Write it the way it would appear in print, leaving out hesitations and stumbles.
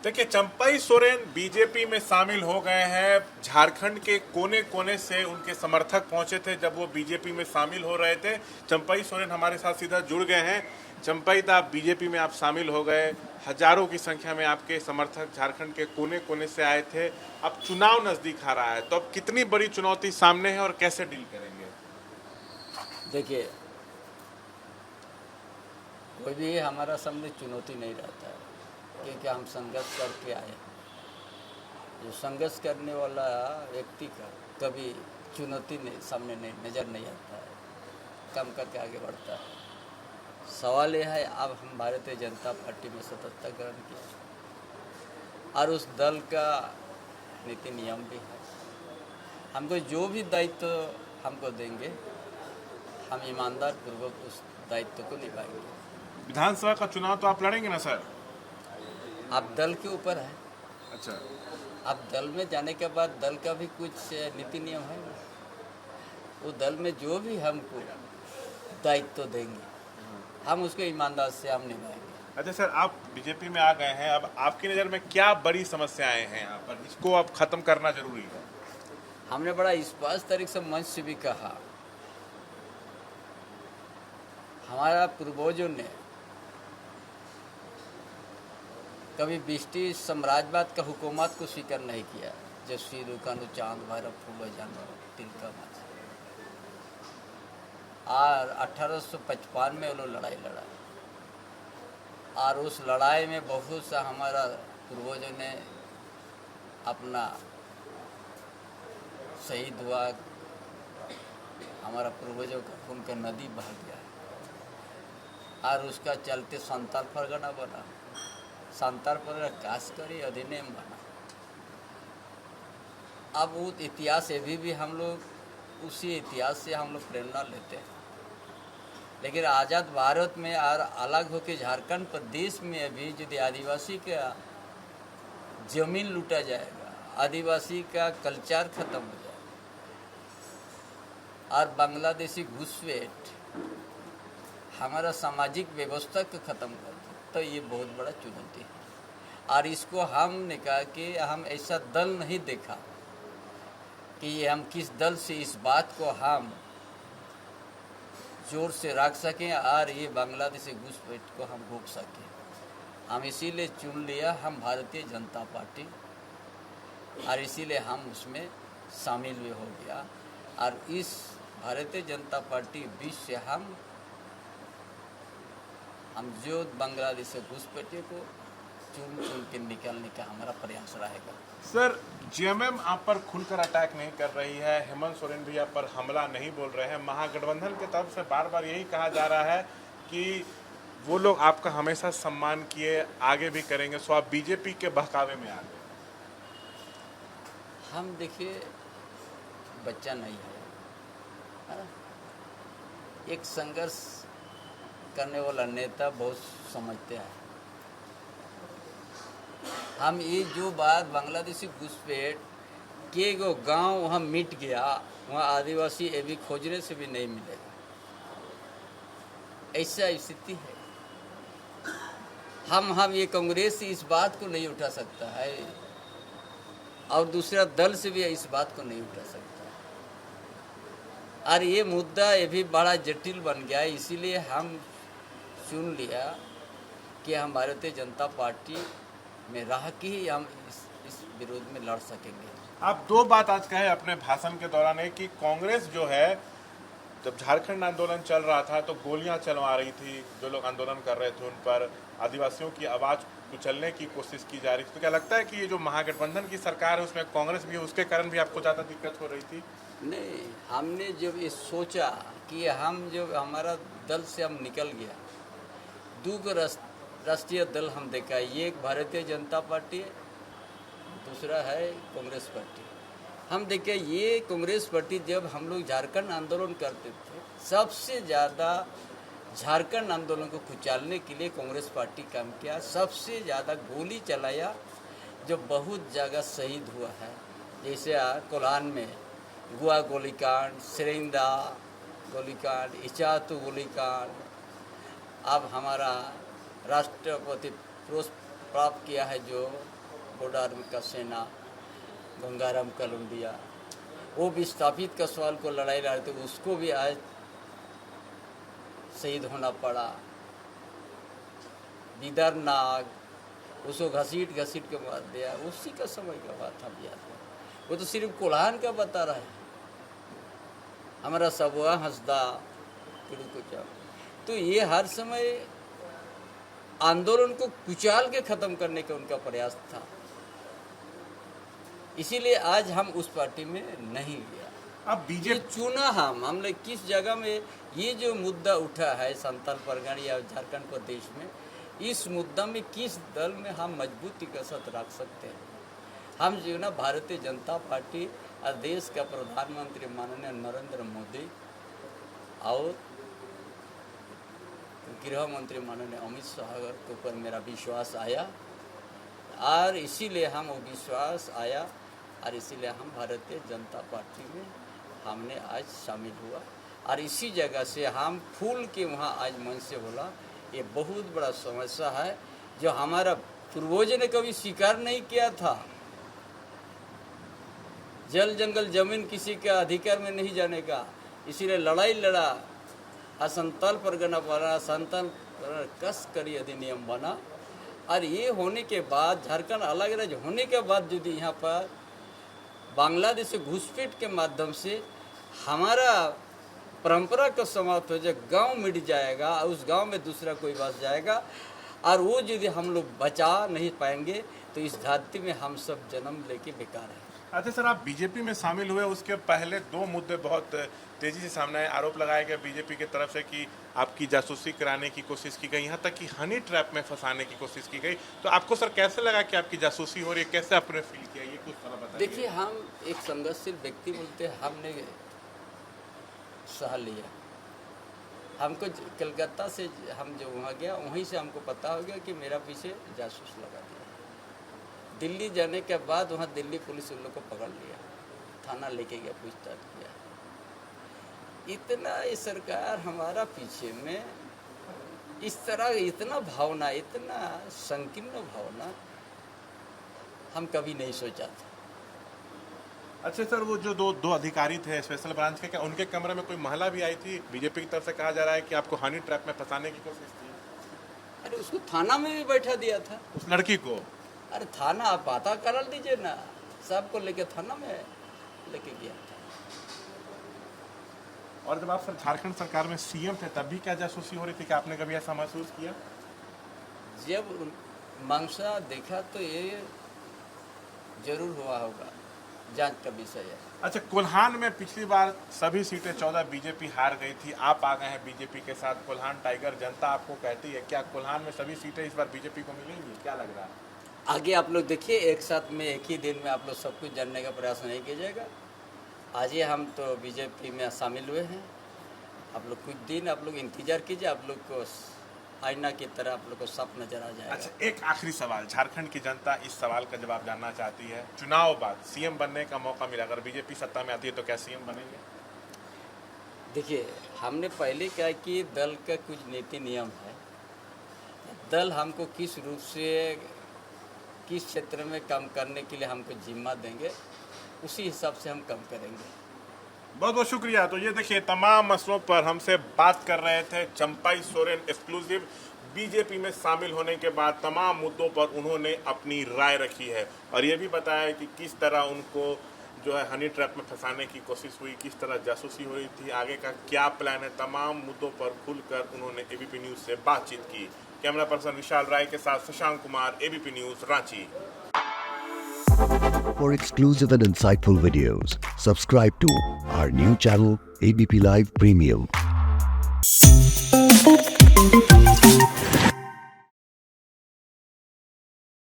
देखिए, चंपई सोरेन बीजेपी में शामिल हो गए हैं। झारखंड के कोने कोने से उनके समर्थक पहुंचे थे जब वो बीजेपी में शामिल हो रहे थे। चंपई सोरेन हमारे साथ सीधा जुड़ गए हैं। चंपई, आप बीजेपी में आप शामिल हो गए, हजारों की संख्या में आपके समर्थक झारखंड के कोने कोने से आए थे। अब चुनाव नजदीक आ रहा है, तो अब कितनी बड़ी चुनौती सामने है और कैसे डील करेंगे? देखिए, कोई भी हमारा सामने चुनौती नहीं रहता है, क्योंकि हम संघर्ष करके आए हैं। जो संघर्ष करने वाला व्यक्ति का कभी चुनौती सामने नहीं नज़र नहीं आता है, काम करके आगे बढ़ता है। सवाल यह है, अब हम भारतीय जनता पार्टी में सदस्यता ग्रहण किया और उस दल का नीति नियम भी है। हमको जो भी दायित्व हमको देंगे, हम ईमानदार पूर्वक उस दायित्व को निभाएंगे। विधानसभा का चुनाव तो आप लड़ेंगे ना सर? अब दल के ऊपर है। अच्छा, अब दल में जाने के बाद दल का भी कुछ नीति नियम है। वो दल में जो भी हमको दायित्व देंगे, हम उसको ईमानदार से हम निभाएंगे। अच्छा सर, आप बीजेपी में आ गए हैं, अब आपकी नज़र में क्या बड़ी समस्याएं हैं यहाँ पर जिसको अब खत्म करना जरूरी है? हमने बड़ा स्पष्ट तरीके से मंच से भी कहा, हमारा पूर्वजों ने कभी ब्रिटिश साम्राज्यवाद का हुकूमत को स्वीकार नहीं किया। जैसे रुकानु चांद भैरव फूलो जानवर तिलका माछी, और 1855 में वो लोग लड़ाई लड़ा, और उस लड़ाई में बहुत सा हमारा पूर्वजों ने अपना शहीद हुआ। हमारा पूर्वजों का खून का नदी बह गया, और उसका चलते संताल परगना बना, संताल परगना काशकरी अधिनियम बना। अब वो इतिहास अभी भी हम लोग उसी इतिहास से हम लोग प्रेरणा लेते हैं। लेकिन आज़ाद भारत में और अलग होकर झारखंड प्रदेश में अभी यदि आदिवासी का जमीन लूटा जाएगा, आदिवासी का कल्चर खत्म हो जाएगा, और बांग्लादेशी घुसपैठ हमारा सामाजिक व्यवस्था को ख़त्म कर दे, तो ये बहुत बड़ा चुनौती है। और इसको हमने कहा कि हम ऐसा दल नहीं देखा कि ये हम किस दल से इस बात को हम जोर से रख सकें और ये बांग्लादेशी घुसपैठ को हम रोक सकें। हम इसीलिए चुन लिया हम भारतीय जनता पार्टी, और इसीलिए हम उसमें शामिल भी हो गया। और इस भारतीय जनता पार्टी बीच से हम जो बांग्लादेश से घुसपैठे को चुन चुन के निकालने का हमारा प्रयास रहेगा। सर, जेएमएम आप पर खुलकर अटैक नहीं कर रही है, हेमंत सोरेन भी आप पर हमला नहीं बोल रहे हैं। महागठबंधन की तरफ से बार बार यही कहा जा रहा है कि वो लोग आपका हमेशा सम्मान किए, आगे भी करेंगे, सो आप बीजेपी के बहकावे में आ गए। हम देखिए, बच्चा नहीं है। एक संघर्ष करने वाला नेता बहुत समझते हैं। हम ये जो बात बांग्लादेशी घुसपैठ के वो गांव वहाँ मिट गया, वहाँ आदिवासी अभी खोजने से भी नहीं मिलेगा, ऐसा स्थिति है। हम ये कांग्रेस इस बात को नहीं उठा सकता है, और दूसरा दल से भी इस बात को नहीं उठा सकता। और ये मुद्दा ये भी बड़ा जटिल बन गया है, इसीलिए हम चुन लिया कि हम भारतीय जनता पार्टी में रह के ही हम इस विरोध में लड़ सकेंगे। आप दो बात आज कहे अपने भाषण के दौरान है कि कांग्रेस जो है, जब झारखंड आंदोलन चल रहा था तो गोलियां चलवा रही थी, जो लोग आंदोलन कर रहे थे उन पर आदिवासियों की आवाज़ कुचलने की कोशिश की जा रही थी। तो क्या लगता है कि ये जो महागठबंधन की सरकार है उसमें कांग्रेस भी है, उसके कारण भी आपको ज़्यादा दिक्कत हो रही थी? नहीं, हमने जब ये सोचा कि हम जो हमारा दल से हम निकल गया, दो राष्ट्रीय दल हम देखा, ये एक भारतीय जनता पार्टी है, दूसरा है कांग्रेस पार्टी। हम देखे ये कांग्रेस पार्टी जब हम लोग झारखंड आंदोलन करते थे, सबसे ज़्यादा झारखंड आंदोलन को कुचलने के लिए कांग्रेस पार्टी काम किया, सबसे ज़्यादा गोली चलाया, जो बहुत जगह शहीद हुआ है। जैसे कोल्हान में गुआ गोलीकांड, सेरेंदा गोलीकांड, इचातू गोलीकांड, अब हमारा राष्ट्रपति प्राप्त किया है, जो बॉर्डर आर्मी का सेना गंगाराम कलुंडिया, वो विस्थापित का सवाल को लड़ाई लड़े थे, उसको भी आज शहीद होना पड़ा। दीदार नाग, उसको घसीट के मार दिया, उसी का समय का बात हम याद है। वो तो सिर्फ कोल्हान का बता रहा है, हमारा सबवा हंसदा कुचा। तो ये हर समय आंदोलन को कुचाल के ख़त्म करने का उनका प्रयास था, इसीलिए आज हम उस पार्टी में नहीं गया। अब बीजेपी चुना हमने किस जगह में ये जो मुद्दा उठा है संताल परगना या झारखंड प्रदेश में, इस मुद्दा में किस दल में हम मजबूती के साथ रख सकते हैं। हम जो ना भारतीय जनता पार्टी और देश का प्रधानमंत्री माननीय नरेंद्र मोदी और गृह मंत्री माननीय अमित शाह के ऊपर मेरा विश्वास आया, और इसीलिए हम वो विश्वास आया और इसीलिए हम भारतीय जनता पार्टी में हमने आज शामिल हुआ। और इसी जगह से हम फूल के वहाँ आज मन से बोला, ये बहुत बड़ा समस्या है जो हमारा पूर्वजों ने कभी स्वीकार नहीं किया था। जल जंगल जमीन किसी का अधिकार में नहीं जाने का, इसीलिए लड़ाई लड़ा और संताल परगना बना, संताल कस करी अधिनियम बना। और ये होने के बाद झारखंड अलग राज्य होने के बाद यदि यहाँ पर बांग्लादेश से घुसपैठ के माध्यम से हमारा परंपरा का समाप्त हो जाए, गांव मिट जाएगा और उस गांव में दूसरा कोई बस जाएगा, और वो यदि हम लोग बचा नहीं पाएंगे तो इस धरती में हम सब जन्म लेके बेकार है। अच्छा सर, आप बीजेपी में शामिल हुए उसके पहले दो मुद्दे बहुत तेजी से सामने आए। आरोप लगाया गया बीजेपी की तरफ से कि आपकी जासूसी कराने की कोशिश की गई, यहाँ तक कि हनी ट्रैप में फंसाने की कोशिश की गई। तो आपको सर कैसे लगा कि आपकी जासूसी हो रही है, कैसे आपने फील किया, ये कुछ थोड़ा बताइए। देखिए, हम एक संघर्षशील व्यक्ति बोलते हैं, हमने सह लिया। हमको कलकत्ता से हम जो वहाँ गया वहीं से हमको पता हो गया कि मेरा पीछे जासूस लगा दिया। दिल्ली जाने के बाद वहाँ दिल्ली पुलिस उन लोग को पकड़ लिया, थाना लेके गया, पूछताछ किया। इतना ये सरकार हमारा पीछे में इस तरह इतना भावना, इतना संकीर्ण भावना हम कभी नहीं सोचा था। अच्छा सर, वो जो दो अधिकारी थे स्पेशल ब्रांच के, क्या उनके कमरे में कोई महिला भी आई थी? बीजेपी की तरफ से कहा जा रहा है कि आपको हनी ट्रैप में फंसाने की कोशिश थी। अरे उसको थाना में भी बैठा दिया था, उस लड़की को। अरे थाना आप पता कर दीजिए ना, सबको लेके थाना में लेके गया था। और जब आप सर झारखंड सरकार में सीएम थे तब भी क्या जासूसी हो रही थी? कि आपने कभी ऐसा महसूस किया? जब मंशा देखा तो ये जरूर हुआ होगा, जांच का विषय है। अच्छा, कोल्हान में पिछली बार सभी सीटें 14 बीजेपी हार गई थी, आप आ गए हैं बीजेपी के साथ। कोल्हान टाइगर जनता आपको कहती है, क्या कोल्हान में सभी सीटें इस बार बीजेपी को मिलेंगी? क्या लग रहा है? आगे आप लोग देखिए, एक साथ में एक ही दिन में आप लोग सब कुछ जानने का प्रयास नहीं किया जाएगा। आज ही हम तो बीजेपी में शामिल हुए हैं, आप लोग कुछ दिन आप लोग इंतजार कीजिए, आप लोग को आईना की तरह आप लोग को साफ नजर आ जाएगा। अच्छा, एक आखिरी सवाल, झारखंड की जनता इस सवाल का जवाब जानना चाहती है। चुनाव बाद सीएम बनने का मौका मिला, अगर बीजेपी सत्ता में आती है तो क्या सीएम बनेंगे? देखिए, हमने पहले कहा कि दल का कुछ नीति नियम है, दल हमको किस रूप से किस क्षेत्र में काम करने के लिए हमको जिम्मा देंगे, उसी हिसाब से हम काम करेंगे। बहुत बहुत शुक्रिया। तो ये देखिए, तमाम मसलों पर हमसे बात कर रहे थे चंपाई सोरेन एक्सक्लूसिव। बीजेपी में शामिल होने के बाद तमाम मुद्दों पर उन्होंने अपनी राय रखी है और ये भी बताया कि किस तरह उनको जो है हनी ट्रैप में फंसाने की कोशिश हुई, किस तरह जासूसी हो रही थी, आगे का क्या प्लान है। तमाम मुद्दों पर खुलकर उन्होंने एबीपी न्यूज़ से बातचीत की। कैमरा पर्सन विशाल राय के साथ Shashank Kumar, ABP news, Ranchi. For exclusive and insightful videos, subscribe to our new channel ABP Live Premium.